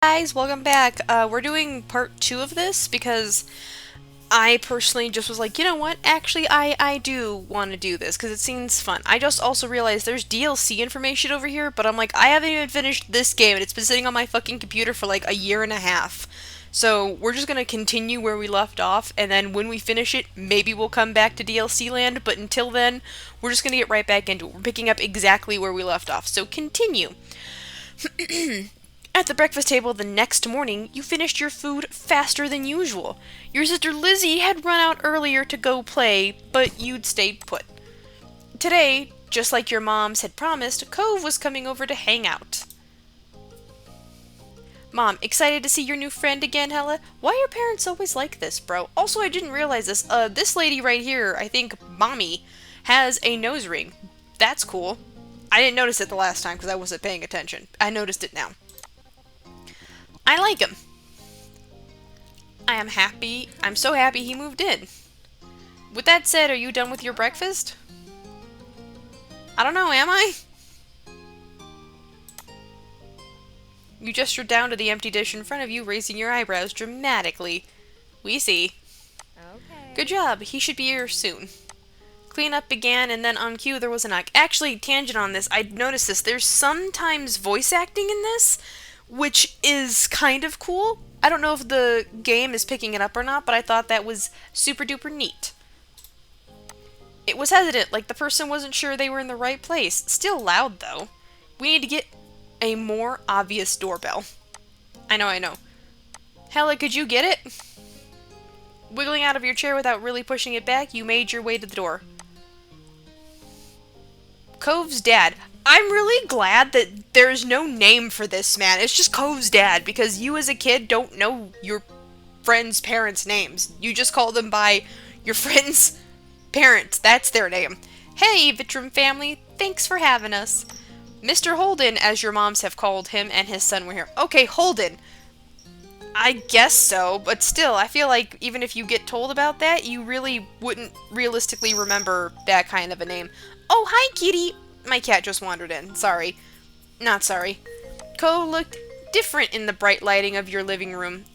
Guys, welcome back. We're doing part two of this because I personally just was like, you know what? Actually, I do want to do this because it seems fun. I just also realized there's DLC information over here, but I'm like, I haven't even finished this game and it's been sitting on my fucking computer for like a year and a half. So we're just gonna continue where we left off, and then when we finish it, maybe we'll come back to DLC land, but until then, we're just gonna get right back into it. We're picking up exactly where we left off. So continue. At the breakfast table the next morning, you finished your food faster than usual. Your sister Lizzie had run out earlier to go play, but you'd stayed put. Today, just like your moms had promised, Cove was coming over to hang out. Mom, excited to see your new friend again, Hella? Why are parents always like this, bro? Also, I didn't realize this. This lady right here, I think Mommy, has a nose ring. That's cool. I didn't notice it the last time because I wasn't paying attention. I noticed it now. I like him. I am happy. I'm so happy he moved in. With that said, are you done with your breakfast? I don't know, am I? You gestured down to the empty dish in front of you, raising your eyebrows dramatically. We see. Okay. Good job. He should be here soon. Cleanup began, and then on cue there was a knock. Actually, tangent on this, I noticed this. There's sometimes voice acting in this, which is kind of cool. I don't know if the game is picking it up or not, but I thought that was super duper neat. It was hesitant, like the person wasn't sure they were in the right place. Still loud, though. We need to get a more obvious doorbell. I know. Hella, could you get it? Wiggling out of your chair without really pushing it back, you made your way to the door. Cove's dad. I'm really glad that there's no name for this man. It's just Cove's dad, because you as a kid don't know your friends' parents' names. You just call them by your friends' parents. That's their name. Hey, Vitrum family. Thanks for having us. Mr. Holden, as your moms have called him, and his son were here. Okay, Holden. I guess so, but still, I feel like even if you get told about that, you really wouldn't realistically remember that kind of a name. Oh, hi, kitty! My cat just wandered in. Sorry. Not sorry. Cove looked different in the bright lighting of your living room,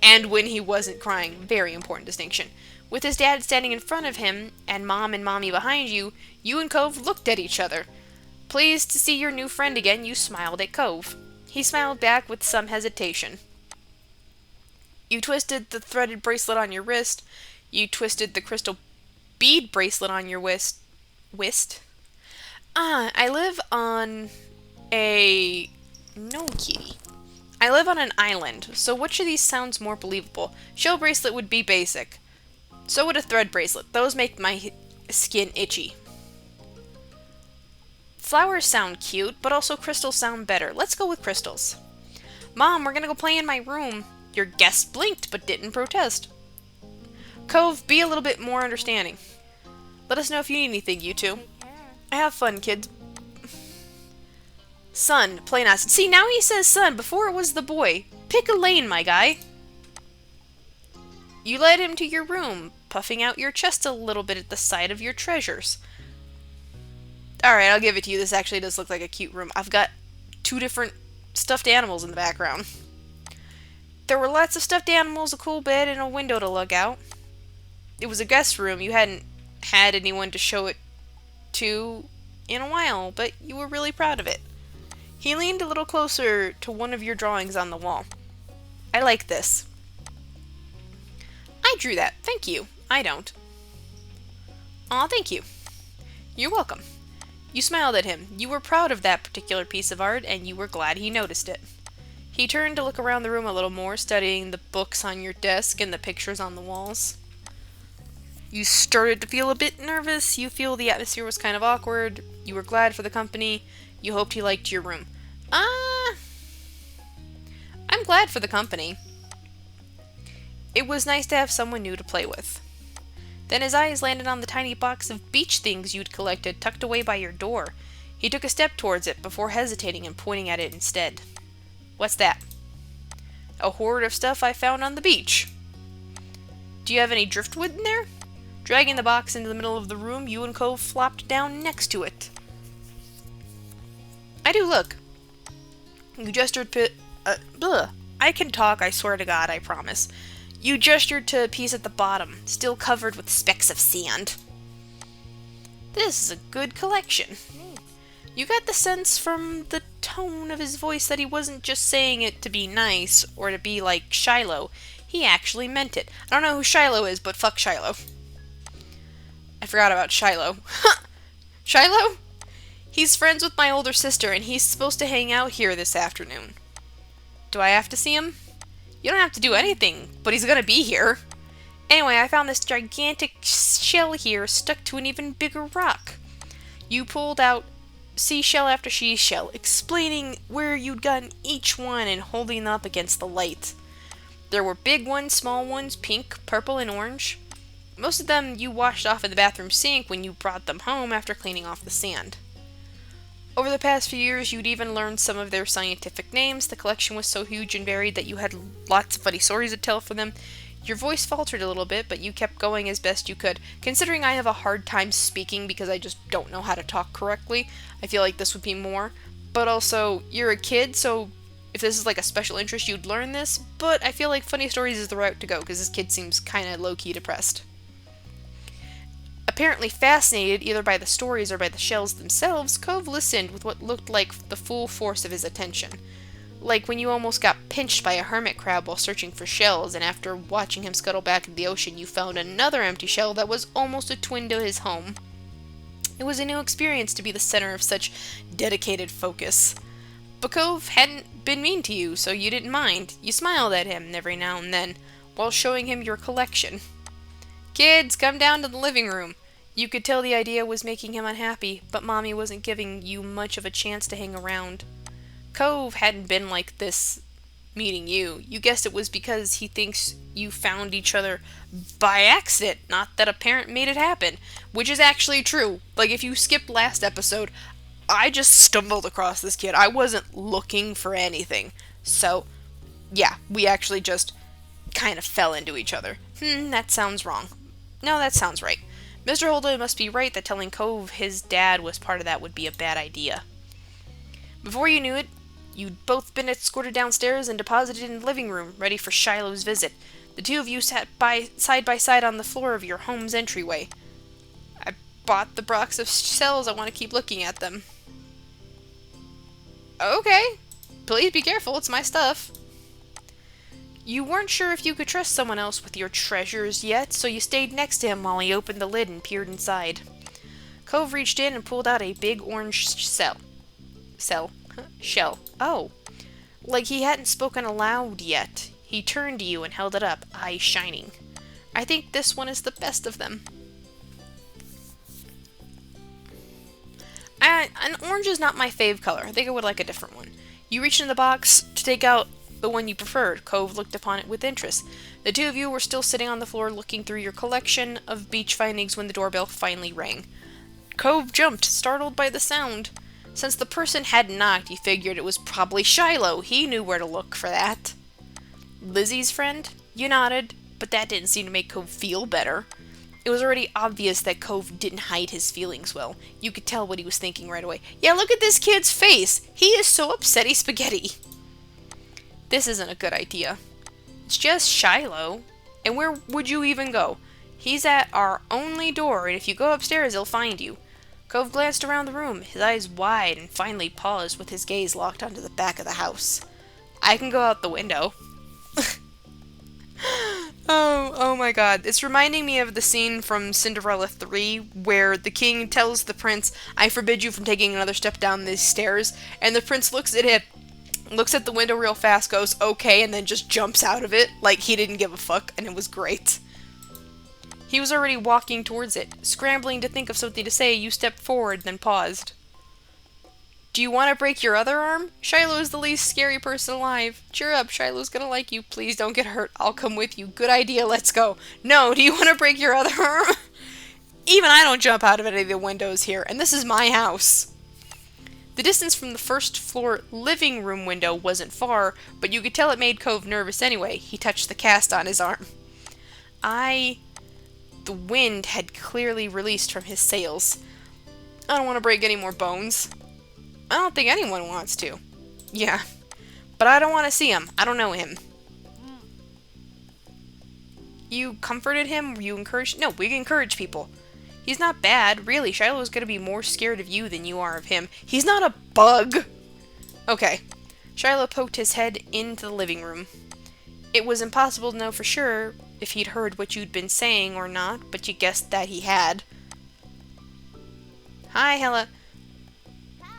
and when he wasn't crying. Very important distinction. With his dad standing in front of him, and Mom and Mommy behind you, you and Cove looked at each other. Pleased to see your new friend again, you smiled at Cove. He smiled back with some hesitation. You twisted the threaded bracelet on your wrist. You twisted the crystal bead bracelet on your Wist? I live on a... No, kitty. I live on an island, so which of these sounds more believable? Shell bracelet would be basic. So would a thread bracelet. Those make my skin itchy. Flowers sound cute, but also crystals sound better. Let's go with crystals. Mom, we're gonna go play in my room. Your guest blinked, but didn't protest. Cove, be a little bit more understanding. Let us know if you need anything, you two. Take care. Have fun, kids. Son, plain ass. See, now he says son. Before it was the boy. Pick a lane, my guy. You led him to your room, puffing out your chest a little bit at the sight of your treasures. Alright, I'll give it to you. This actually does look like a cute room. I've got two different stuffed animals in the background. There were lots of stuffed animals, a cool bed, and a window to look out. It was a guest room. You hadn't had anyone to show it to in a while, but you were really proud of it. He leaned a little closer to one of your drawings on the wall. I like this. I drew that. Thank you. I don't. Aw, thank you. You're welcome. You smiled at him. You were proud of that particular piece of art, and you were glad he noticed it. He turned to look around the room a little more, studying the books on your desk and the pictures on the walls. You started to feel a bit nervous. You feel the atmosphere was kind of awkward. You were glad for the company. You hoped he liked your room. I'm glad for the company. It was nice to have someone new to play with. Then his eyes landed on the tiny box of beach things you'd collected tucked away by your door. He took a step towards it before hesitating and pointing at it instead. What's that? A hoard of stuff I found on the beach. Do you have any driftwood in there? Dragging the box into the middle of the room, you and Cove flopped down next to it. I do, look. You gestured I can talk, I swear to God, I promise. You gestured to a piece at the bottom, still covered with specks of sand. This is a good collection. You got the sense from the tone of his voice that he wasn't just saying it to be nice, or to be like Shiloh. He actually meant it. I don't know who Shiloh is, but fuck Shiloh. I forgot about Shiloh. Shiloh? He's friends with my older sister, and he's supposed to hang out here this afternoon. Do I have to see him? You don't have to do anything, but he's gonna be here. Anyway, I found this gigantic shell here stuck to an even bigger rock. You pulled out seashell after seashell, explaining where you'd gotten each one and holding them up against the light. There were big ones, small ones, pink, purple, and orange. Most of them you washed off in the bathroom sink when you brought them home after cleaning off the sand. Over the past few years, you'd even learned some of their scientific names. The collection was so huge and varied that you had lots of funny stories to tell for them. Your voice faltered a little bit, but you kept going as best you could. Considering I have a hard time speaking because I just don't know how to talk correctly, I feel like this would be more. But also, you're a kid, so if this is like a special interest, you'd learn this. But I feel like funny stories is the route to go because this kid seems kind of low-key depressed. Apparently fascinated either by the stories or by the shells themselves, Cove listened with what looked like the full force of his attention. Like when you almost got pinched by a hermit crab while searching for shells, and after watching him scuttle back in the ocean, you found another empty shell that was almost a twin to his home. It was a new experience to be the center of such dedicated focus. But Cove hadn't been mean to you, so you didn't mind. You smiled at him every now and then, while showing him your collection. Kids, come down to the living room. You could tell the idea was making him unhappy, but Mommy wasn't giving you much of a chance to hang around. Cove hadn't been like this meeting you. You guessed it was because he thinks you found each other by accident, not that a parent made it happen, which is actually true. Like, if you skipped last episode, I just stumbled across this kid. I wasn't looking for anything. So, yeah, we actually just kind of fell into each other. That sounds wrong. No, that sounds right. Mr. Holden must be right that telling Cove his dad was part of that would be a bad idea. Before you knew it, you'd both been escorted downstairs and deposited in the living room, ready for Shiloh's visit. The two of you sat side by side on the floor of your home's entryway. I bought the box of shells. I want to keep looking at them. Okay. Please be careful. It's my stuff. You weren't sure if you could trust someone else with your treasures yet, so you stayed next to him while he opened the lid and peered inside. Cove reached in and pulled out a big orange shell. Oh. Like he hadn't spoken aloud yet. He turned to you and held it up, eyes shining. I think this one is the best of them. An orange is not my fave color. I think I would like a different one. You reached in the box to take out the one you preferred. Cove looked upon it with interest. The two of you were still sitting on the floor looking through your collection of beach findings when the doorbell finally rang. Cove jumped, startled by the sound. Since the person hadn't knocked, he figured it was probably Shiloh. He knew where to look for that. Lizzie's friend? You nodded, but that didn't seem to make Cove feel better. It was already obvious that Cove didn't hide his feelings well. You could tell what he was thinking right away. Yeah, look at this kid's face. He is so upsetty spaghetti. This isn't a good idea. It's just Shiloh. And where would you even go? He's at our only door, and if you go upstairs, he'll find you. Cove glanced around the room, his eyes wide, and finally paused with his gaze locked onto the back of the house. I can go out the window. Oh my god. It's reminding me of the scene from Cinderella 3, where the king tells the prince, I forbid you from taking another step down these stairs, and the prince looks at it, looks at the window real fast, goes, okay, and then just jumps out of it, like he didn't give a fuck, and it was great. He was already walking towards it. Scrambling to think of something to say, you stepped forward, then paused. Do you want to break your other arm? Shiloh is the least scary person alive. Cheer up, Shiloh's gonna like you. Please don't get hurt. I'll come with you. Good idea, let's go. No, do you want to break your other arm? Even I don't jump out of any of the windows here, and this is my house. The distance from the first floor living room window wasn't far, but you could tell it made Cove nervous anyway. He touched the cast on his arm. The wind had clearly released from his sails. I don't want to break any more bones. I don't think anyone wants to. Yeah. But I don't want to see him. I don't know him. You comforted him? You encouraged? No, we encourage people. He's not bad. Really, Shiloh's gonna be more scared of you than you are of him. He's not a bug! Okay. Shiloh poked his head into the living room. It was impossible to know for sure if he'd heard what you'd been saying or not, but you guessed that he had. Hi, Hella.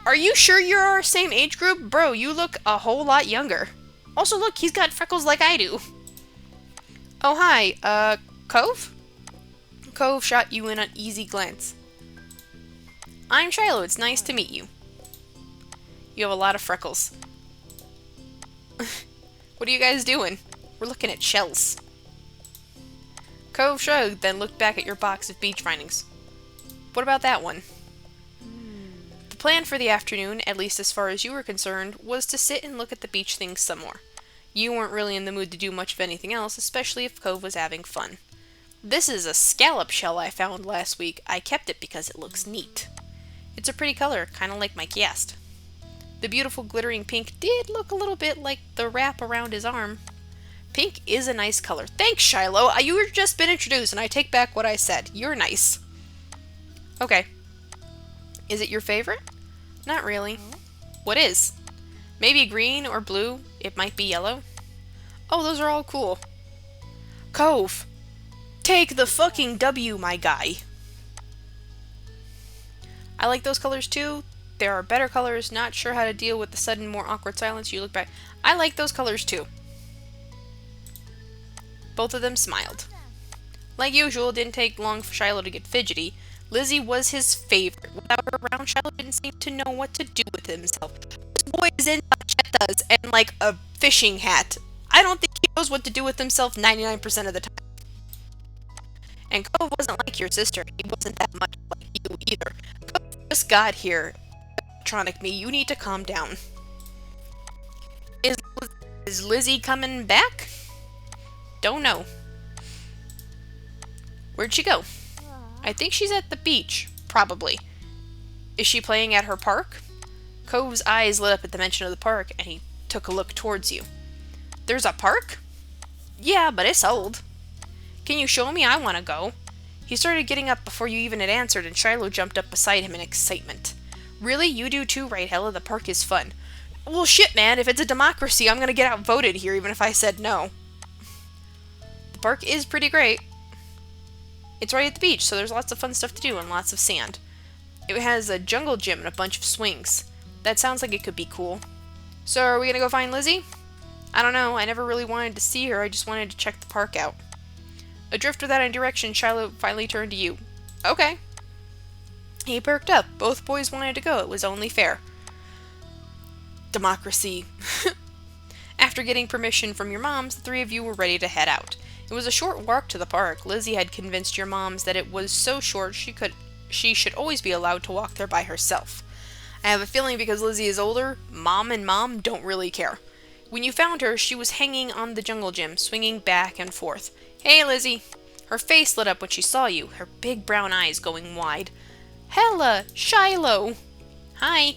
Are you sure you're our same age group? Bro, you look a whole lot younger. Also, look, he's got freckles like I do. Oh, hi. Cove? Cove shot you an uneasy glance. I'm Shiloh. It's nice to meet you. You have a lot of freckles. What are you guys doing? We're looking at shells. Cove shrugged, then looked back at your box of beach findings. What about that one? The plan for the afternoon, at least as far as you were concerned, was to sit and look at the beach things some more. You weren't really in the mood to do much of anything else, especially if Cove was having fun. This is a scallop shell I found last week. I kept it because it looks neat. It's a pretty color, kind of like Mike asked. The beautiful glittering pink did look a little bit like the wrap around his arm. Pink is a nice color. Thanks, Shiloh. You were just been introduced, and I take back what I said. You're nice. Okay. Is it your favorite? Not really. What is? Maybe green or blue. It might be yellow. Oh, those are all cool. Cove! Take the fucking W, my guy. I like those colors too. There are better colors. Not sure how to deal with the sudden, more awkward silence. You look back. I like those colors too. Both of them smiled. Like usual, it didn't take long for Shiloh to get fidgety. Lizzie was his favorite. Without her around, Shiloh didn't seem to know what to do with himself. This boy is in pachetas and like a fishing hat. I don't think he knows what to do with himself 99% of the time. And Cove wasn't like your sister. He wasn't that much like you either. Cove just got here. Electronic me, you need to calm down. Is Lizzie coming back? Don't know. Where'd she go? I think she's at the beach. Probably. Is she playing at her park? Cove's eyes lit up at the mention of the park, and he took a look towards you. There's a park? Yeah, but it's old. Can you show me? I want to go. He started getting up before you even had answered, and Shiloh jumped up beside him in excitement. Really? You do too, right, Hella? The park is fun. Well, shit, man. If it's a democracy, I'm gonna get outvoted here, even if I said no. The park is pretty great. It's right at the beach, so there's lots of fun stuff to do and lots of sand. It has a jungle gym and a bunch of swings. That sounds like it could be cool. So, are we gonna go find Lizzie? I don't know. I never really wanted to see her. I just wanted to check the park out. Adrift without any direction, Shiloh finally turned to you. Okay. He perked up. Both boys wanted to go. It was only fair. Democracy. After getting permission from your moms, the three of you were ready to head out. It was a short walk to the park. Lizzie had convinced your moms that it was so short she should always be allowed to walk there by herself. I have a feeling because Lizzie is older, Mom and Mom don't really care. When you found her, she was hanging on the jungle gym, swinging back and forth. Hey, Lizzie. Her face lit up when she saw you, her big brown eyes going wide. Hella! Shiloh! Hi!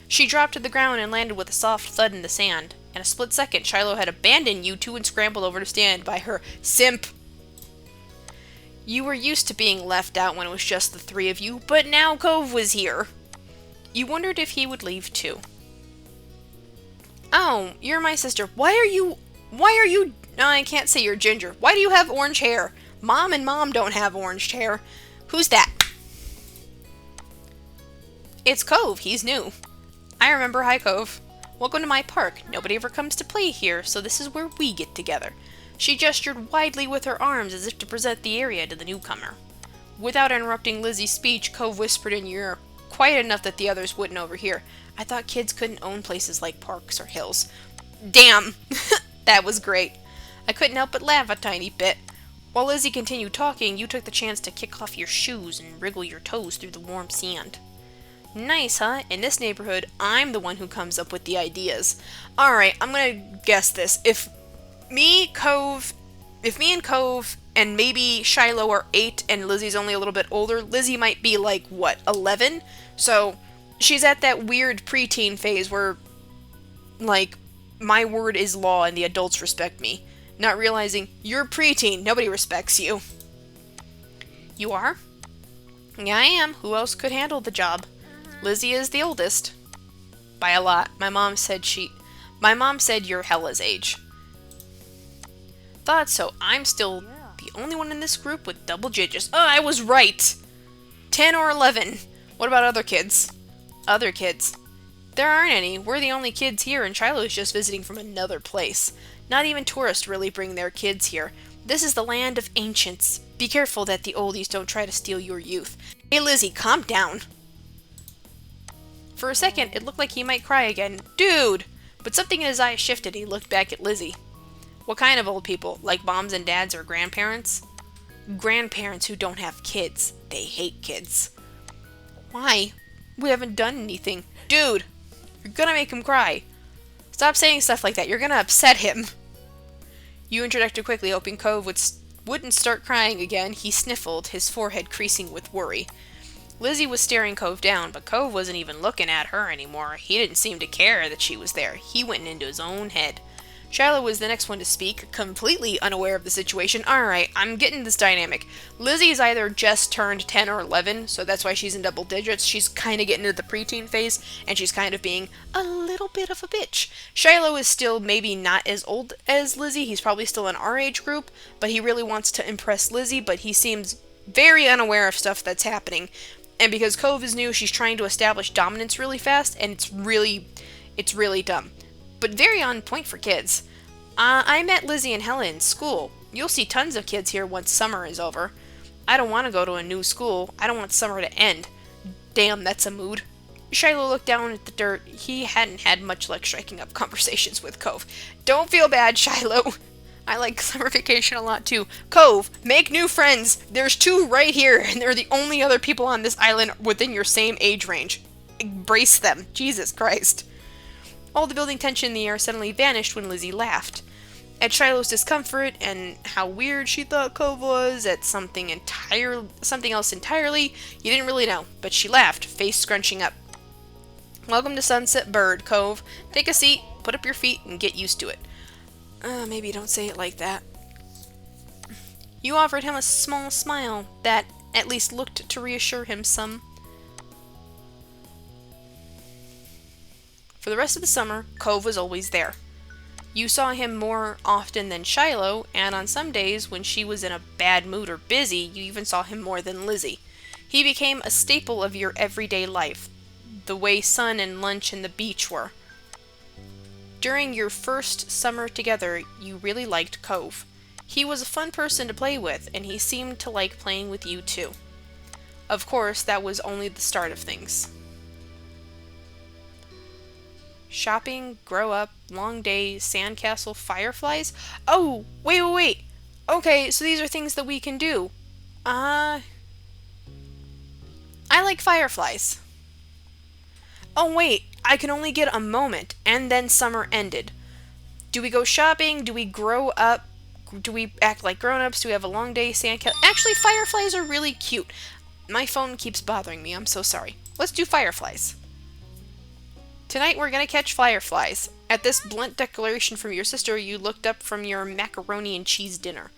She dropped to the ground and landed with a soft thud in the sand. In a split second, Shiloh had abandoned you two and scrambled over to stand by her. Simp! You were used to being left out when it was just the three of you, but now Cove was here. You wondered if he would leave too. Oh, you're my sister. Why are you... No, I can't say you're ginger. Why do you have orange hair? Mom and Mom don't have orange hair. Who's that? It's Cove. He's new. I remember. Hi, Cove. Welcome to my park. Nobody ever comes to play here, so this is where we get together. She gestured widely with her arms as if to present the area to the newcomer. Without interrupting Lizzie's speech, Cove whispered in your ear, quiet enough that the others wouldn't overhear. I thought kids couldn't own places like parks or hills. Damn! That was great. I couldn't help but laugh a tiny bit. While Lizzie continued talking, you took the chance to kick off your shoes and wriggle your toes through the warm sand. Nice, huh? In this neighborhood, I'm the one who comes up with the ideas. Alright, I'm gonna guess this. If me and Cove and maybe Shiloh are 8 and Lizzie's only a little bit older, Lizzie might be like, what, 11? So, she's at that weird preteen phase where Like, my word is law and the adults respect me. Not realizing you're a preteen, nobody respects you. You are? Yeah, I am. Who else could handle the job? Lizzie is the oldest. By a lot. My mom said you're Hella's age. Thought so. I'm still the only one in this group with double digits. Oh, I was right! 10 or 11. What about other kids? Other kids. There aren't any. We're the only kids here, and Shiloh's just visiting from another place. Not even tourists really bring their kids here. This is the land of ancients. Be careful that the oldies don't try to steal your youth. Hey, Lizzie, calm down. For a second, it looked like he might cry again. Dude! But something in his eyes shifted and he looked back at Lizzie. What kind of old people? Like moms and dads or grandparents? Grandparents who don't have kids. They hate kids. Why? We haven't done anything. Dude! You're gonna make him cry. Stop saying stuff like that. You're gonna upset him. You interjected quickly, hoping Cove wouldn't start crying again. He sniffled, his forehead creasing with worry. Lizzie was staring Cove down, but Cove wasn't even looking at her anymore. He didn't seem to care that she was there. He went into his own head. Shiloh was the next one to speak, completely unaware of the situation. Alright, I'm getting this dynamic. Lizzie's either just turned 10 or 11, so that's why she's in double digits. She's kind of getting into the preteen phase, and she's kind of being a little bit of a bitch. Shiloh is still maybe not as old as Lizzie. He's probably still in our age group, but he really wants to impress Lizzie, but he seems very unaware of stuff that's happening. And because Cove is new, she's trying to establish dominance really fast, and it's really dumb. But very on point for kids. I met Lizzie and Hella in school. You'll see tons of kids here once summer is over. I don't want to go to a new school. I don't want summer to end. Damn, that's a mood. Shiloh looked down at the dirt. He hadn't had much luck striking up conversations with Cove. Don't feel bad, Shiloh. I like summer vacation a lot too. Cove, make new friends. There's 2 right here, and they're the only other people on this island within your same age range. Embrace them. Jesus Christ. All the building tension in the air suddenly vanished when Lizzie laughed. At Shiloh's discomfort and how weird she thought Cove was, at something else entirely, you didn't really know, but she laughed, face scrunching up. Welcome to Sunset Bird, Cove. Take a seat, put up your feet, and get used to it. Maybe don't say it like that. You offered him a small smile that at least looked to reassure him some. For the rest of the summer, Cove was always there. You saw him more often than Shiloh, and on some days when she was in a bad mood or busy, you even saw him more than Lizzie. He became a staple of your everyday life, the way sun and lunch and the beach were. During your first summer together, you really liked Cove. He was a fun person to play with, and he seemed to like playing with you too. Of course, that was only the start of things. Shopping, grow up, long days, sandcastle, fireflies? Oh, wait. Okay, so these are things that we can do. I like fireflies. Oh wait, I can only get a moment, and then summer ended. Do we go shopping? Do we grow up? Do we act like grown-ups? Do we have a long day, sandcastle? Actually, fireflies are really cute. My phone keeps bothering me, I'm so sorry. Let's do fireflies. Tonight we're gonna catch fireflies. At this blunt declaration from your sister, you looked up from your macaroni and cheese dinner.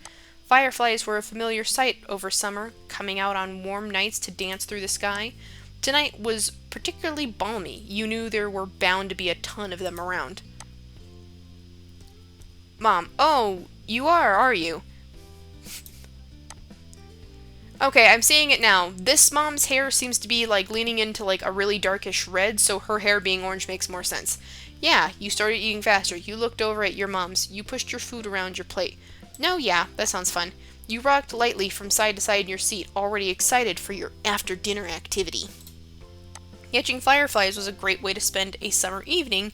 Fireflies were a familiar sight over summer, coming out on warm nights to dance through the sky. Tonight was particularly balmy. You knew there were bound to be a ton of them around. Mom, oh, you are you? Okay, I'm seeing it now. This mom's hair seems to be like leaning into like a really darkish red, so her hair being orange makes more sense. Yeah, you started eating faster. You looked over at your mom's. You pushed your food around your plate. No, yeah, that sounds fun. You rocked lightly from side to side in your seat, already excited for your after-dinner activity. Catching fireflies was a great way to spend a summer evening,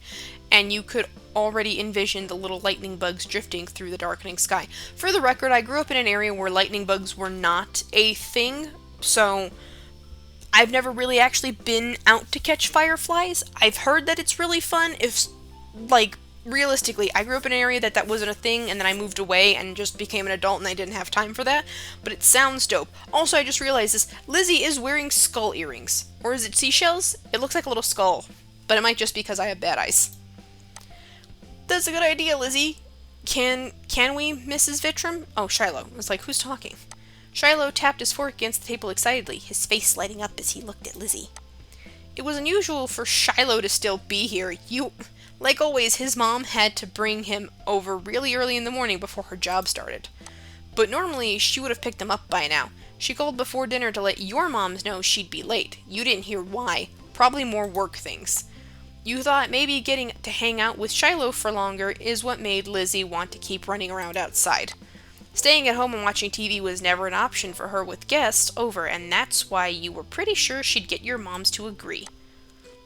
and you could already envision the little lightning bugs drifting through the darkening sky. For the record, I grew up in an area where lightning bugs were not a thing, so I've never really actually been out to catch fireflies. I've heard that it's really fun. If, like, realistically, I grew up in an area that wasn't a thing, and then I moved away and just became an adult and I didn't have time for that, but it sounds dope. Also, I just realized this, Lizzie is wearing skull earrings. Or is it seashells? It looks like a little skull, but it might just be because I have bad eyes. That's a good idea, Lizzie. Can we, Mrs. Vittram? Oh, Shiloh. I was like, who's talking? Shiloh tapped his fork against the table excitedly, his face lighting up as he looked at Lizzie. It was unusual for Shiloh to still be here. Like always, his mom had to bring him over really early in the morning before her job started. But normally, she would have picked him up by now. She called before dinner to let your moms know she'd be late. You didn't hear why. Probably more work things. You thought maybe getting to hang out with Shiloh for longer is what made Lizzie want to keep running around outside. Staying at home and watching TV was never an option for her with guests over, and that's why you were pretty sure she'd get your moms to agree.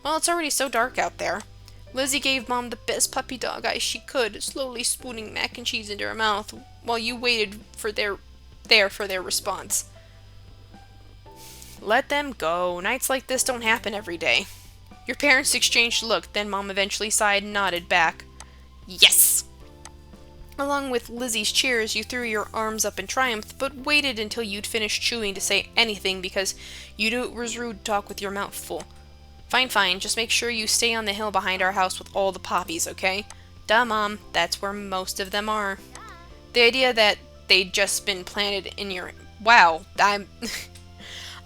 Well, it's already so dark out there. Lizzie gave Mom the best puppy dog eyes she could, slowly spooning mac and cheese into her mouth, while you waited for their response. Let them go. Nights like this don't happen every day. Your parents exchanged a look, then Mom eventually sighed and nodded back. Yes! Along with Lizzie's cheers, you threw your arms up in triumph, but waited until you'd finished chewing to say anything because you knew it was rude to talk with your mouth full. Fine, just make sure you stay on the hill behind our house with all the poppies, okay? Duh, Mom, that's where most of them are. The idea that they'd just been planted in your... Wow,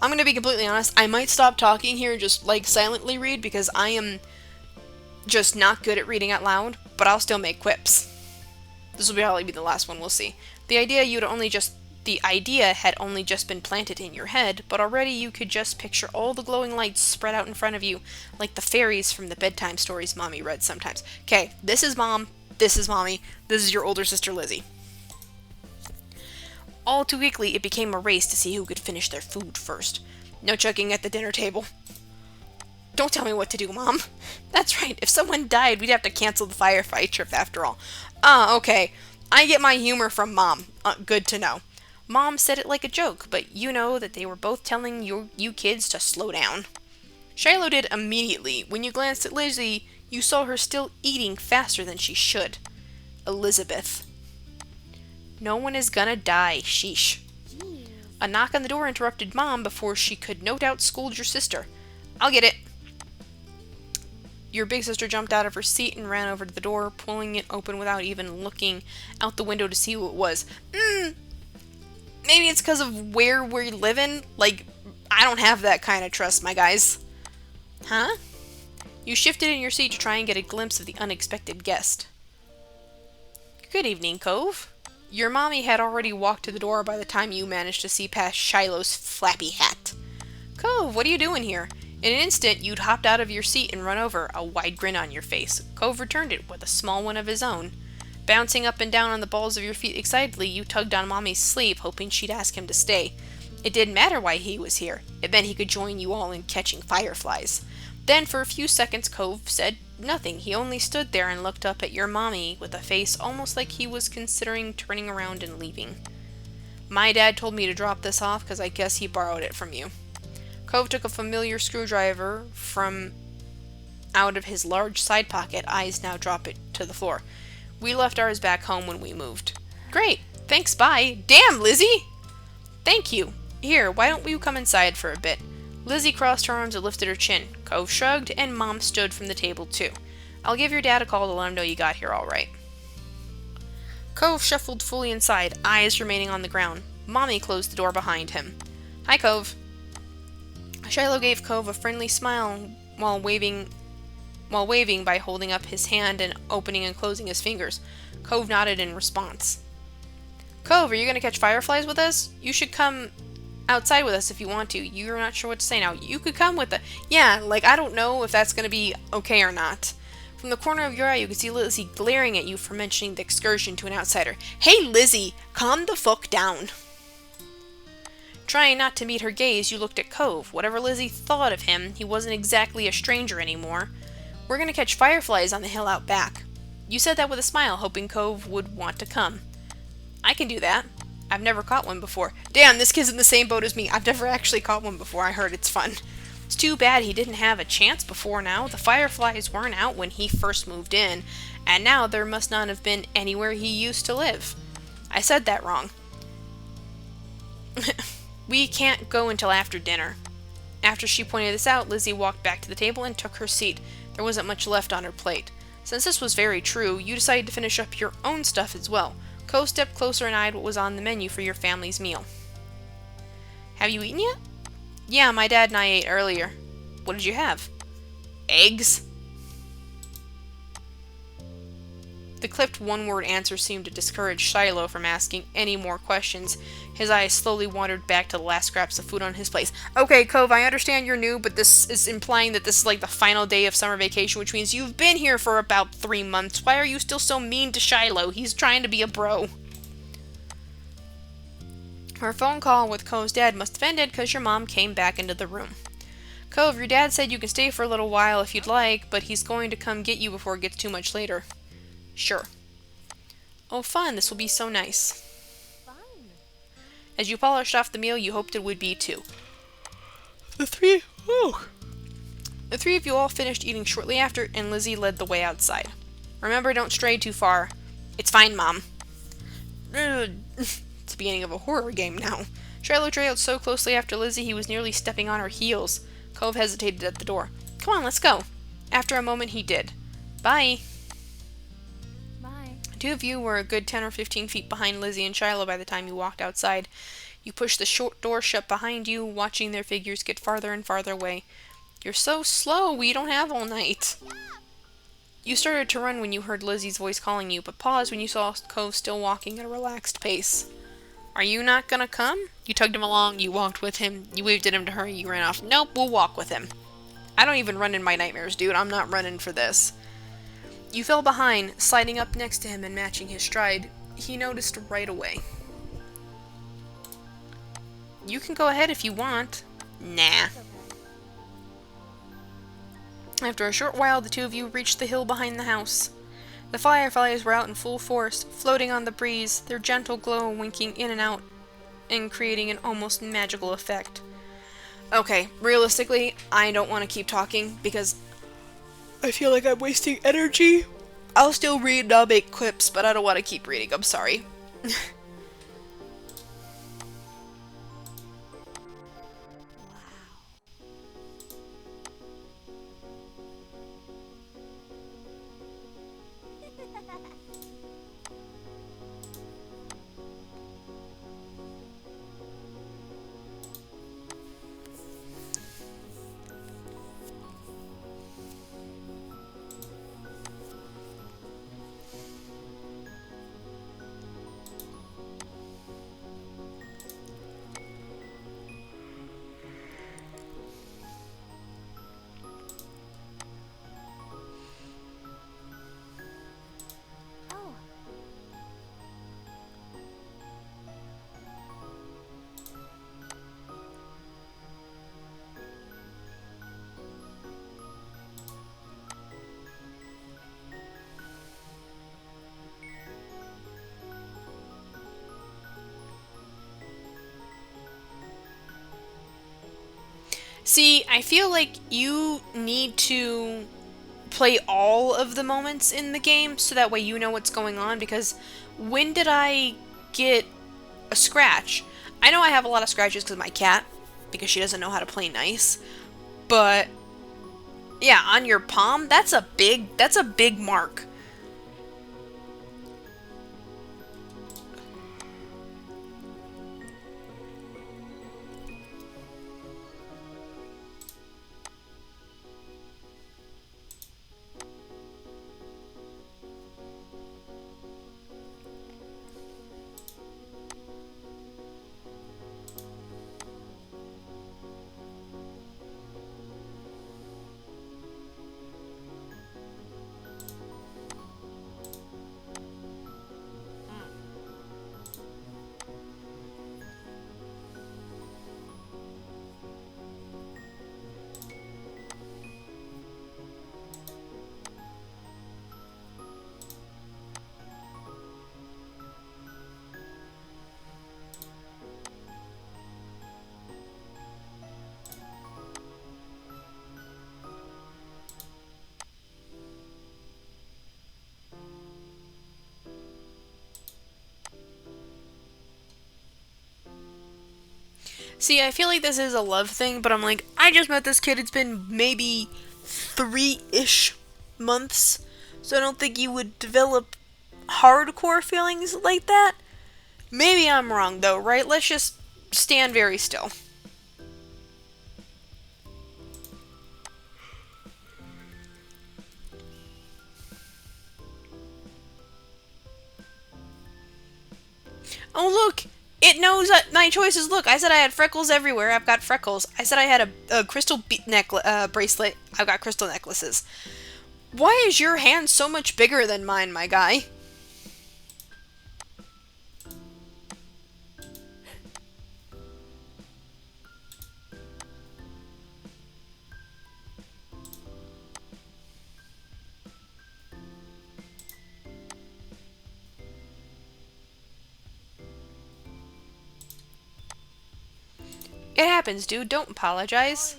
I'm gonna be completely honest, I might stop talking here and just, silently read, because I am just not good at reading out loud, but I'll still make quips. This will probably be the last one, we'll see. The idea had only just been planted in your head, but already you could just picture all the glowing lights spread out in front of you, like the fairies from the bedtime stories Mommy read sometimes. Okay, this is Mom, this is Mommy, this is your older sister Lizzie. All too quickly, it became a race to see who could finish their food first. No chugging at the dinner table. Don't tell me what to do, Mom. That's right, if someone died, we'd have to cancel the firefight trip after all. Okay. I get my humor from Mom. Good to know. Mom said it like a joke, but you know that they were both telling you kids to slow down. Shiloh did immediately. When you glanced at Lizzie, you saw her still eating faster than she should. Elizabeth. No one is gonna die, sheesh. A knock on the door interrupted Mom before she could no doubt scold your sister. I'll get it. Your big sister jumped out of her seat and ran over to the door, pulling it open without even looking out the window to see who it was. Maybe it's because of where we're living? I don't have that kind of trust, my guys. Huh? You shifted in your seat to try and get a glimpse of the unexpected guest. Good evening, Cove. Your mommy had already walked to the door by the time you managed to see past Shiloh's flappy hat. Cove, what are you doing here? In an instant, you'd hopped out of your seat and run over, a wide grin on your face. Cove returned it with a small one of his own. Bouncing up and down on the balls of your feet excitedly, you tugged on Mommy's sleeve, hoping she'd ask him to stay. It didn't matter why he was here. It meant he could join you all in catching fireflies. Then, for a few seconds, Cove said nothing. He only stood there and looked up at your mommy with a face almost like he was considering turning around and leaving. My dad told me to drop this off because I guess he borrowed it from you. Cove took a familiar screwdriver from out of his large side pocket, eyes now drop it to the floor. We left ours back home when we moved. Great, thanks, bye. Damn, Lizzie! Thank you. Here, why don't we come inside for a bit? Lizzie crossed her arms and lifted her chin. Cove shrugged, and Mom stood from the table, too. I'll give your dad a call to let him know you got here all right. Cove shuffled fully inside, eyes remaining on the ground. Mommy closed the door behind him. Hi, Cove. Shiloh gave Cove a friendly smile while waving by holding up his hand and opening and closing his fingers. Cove nodded in response. Cove, are you going to catch fireflies with us? You should come outside with us if you want to. You're not sure what to say now. You could come with us. Yeah, I don't know if that's going to be okay or not. From the corner of your eye, you could see Lizzie glaring at you for mentioning the excursion to an outsider. Hey, Lizzie, calm the fuck down. Trying not to meet her gaze, you looked at Cove. Whatever Lizzie thought of him, he wasn't exactly a stranger anymore. We're going to catch fireflies on the hill out back. You said that with a smile, hoping Cove would want to come. I can do that. I've never caught one before. Damn, this kid's in the same boat as me. I've never actually caught one before. I heard it's fun. It's too bad he didn't have a chance before now. The fireflies weren't out when he first moved in, and now there must not have been anywhere he used to live. I said that wrong. We can't go until after dinner. After she pointed this out, Lizzie walked back to the table and took her seat. There wasn't much left on her plate. Since this was very true, you decided to finish up your own stuff as well. Cove stepped closer and eyed what was on the menu for your family's meal. Have you eaten yet? Yeah, my dad and I ate earlier. What did you have? Eggs? The clipped one-word answer seemed to discourage Shiloh from asking any more questions. His eyes slowly wandered back to the last scraps of food on his plate. Okay, Cove, I understand you're new, but this is implying that this is like the final day of summer vacation, which means you've been here for about 3 months. Why are you still so mean to Shiloh? He's trying to be a bro. Her phone call with Cove's dad must have ended because your mom came back into the room. Cove, your dad said you can stay for a little while if you'd like, but he's going to come get you before it gets too much later. Sure. Oh, fun. This will be so nice. Fun. As you polished off the meal, you hoped it would be too. The three of you all finished eating shortly after, and Lizzie led the way outside. Remember, don't stray too far. It's fine, Mom. It's the beginning of a horror game now. Shiloh trailed so closely after Lizzie he was nearly stepping on her heels. Cove hesitated at the door. Come on, let's go. After a moment, he did. Bye. Two of you were a good 10 or 15 feet behind Lizzie and Shiloh by the time you walked outside. You pushed the short door shut behind you, watching their figures get farther and farther away. You're so slow, we don't have all night. You started to run when you heard Lizzie's voice calling you, but paused when you saw Cove still walking at a relaxed pace. Are you not gonna come? You tugged him along, you walked with him, you waved at him to hurry, you ran off. Nope, we'll walk with him. I don't even run in my nightmares, dude. I'm not running for this. You fell behind, sliding up next to him and matching his stride. He noticed right away. You can go ahead if you want. Nah. After a short while, the two of you reached the hill behind the house. The fireflies were out in full force, floating on the breeze, their gentle glow winking in and out and creating an almost magical effect. Okay, realistically, I don't want to keep talking because I feel like I'm wasting energy. I'll still read and I'll make clips, but I don't want to keep reading. I'm sorry. See, I feel like you need to play all of the moments in the game so that way you know what's going on, because when did I get a scratch? I know I have a lot of scratches because of my cat, because she doesn't know how to play nice, but yeah, on your palm, that's a big mark. See, I feel like this is a love thing, but I'm like, I just met this kid, it's been maybe 3-ish months, So I don't think you would develop hardcore feelings like that. Maybe I'm wrong though, right? Let's just stand very still. Oh, look! It knows my choices. Look, I said I had freckles everywhere. I've got freckles. I said I had a crystal bracelet. I've got crystal necklaces. Why is your hand so much bigger than mine, my guy? It happens, dude. Don't apologize.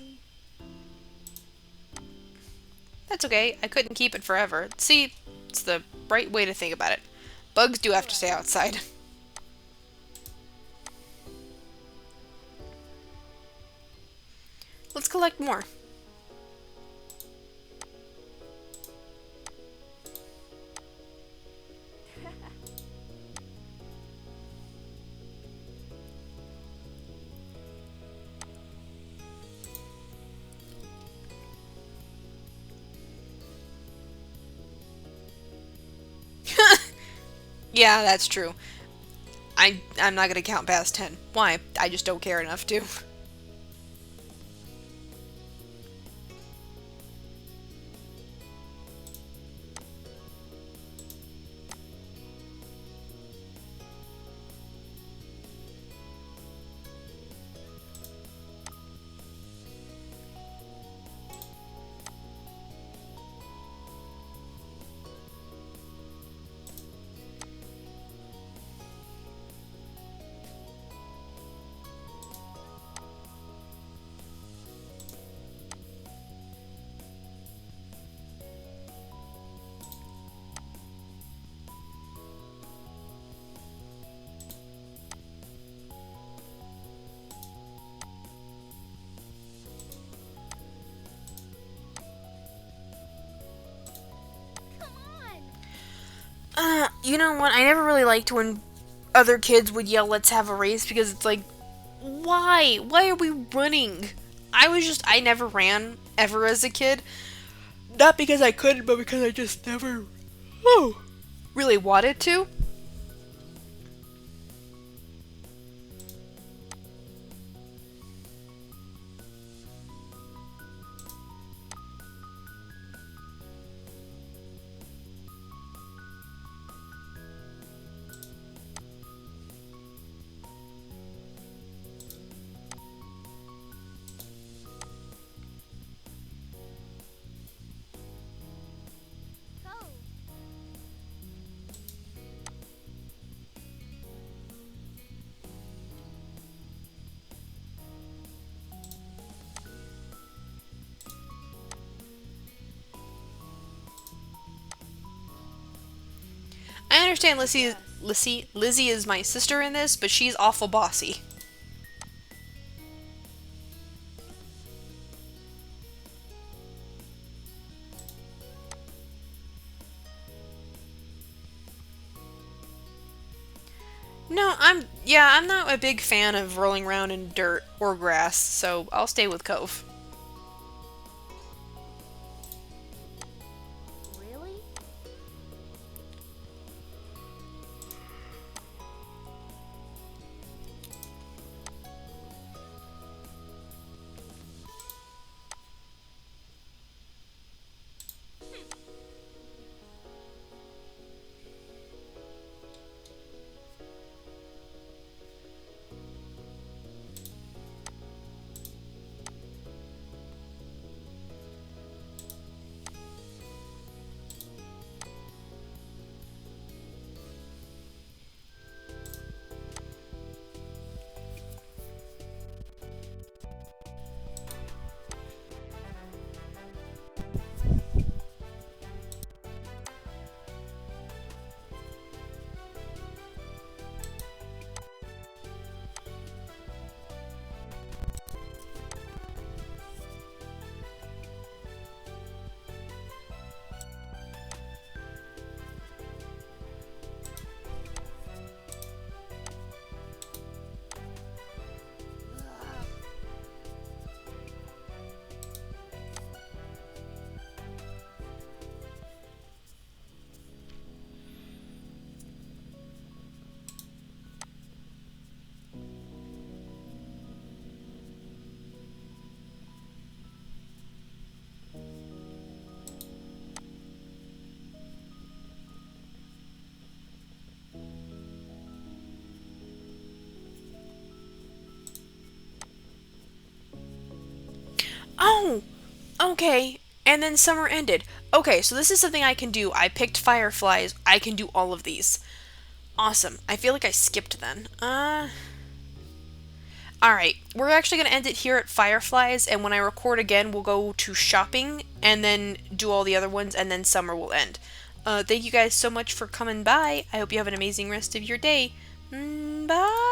That's okay. I couldn't keep it forever. See, it's the right way to think about it. Bugs do have to stay outside. Let's collect more. Yeah, that's true. I'm not gonna count past 10. Why? I just don't care enough to. You know what? I never really liked when other kids would yell, "Let's have a race," because it's like, why? Why are we running? I never ran ever as a kid. Not because I couldn't, but because I just never, really wanted to. I understand Lizzie is my sister in this, but she's awful bossy. No, I'm not a big fan of rolling around in dirt or grass, so I'll stay with Cove. Really? Oh! Okay. And then summer ended. Okay, so this is something I can do. I picked fireflies. I can do all of these. Awesome. I feel like I skipped then. Alright, we're actually going to end it here at Fireflies, and when I record again, we'll go to shopping, and then do all the other ones, and then summer will end. Thank you guys so much for coming by. I hope you have an amazing rest of your day. Bye!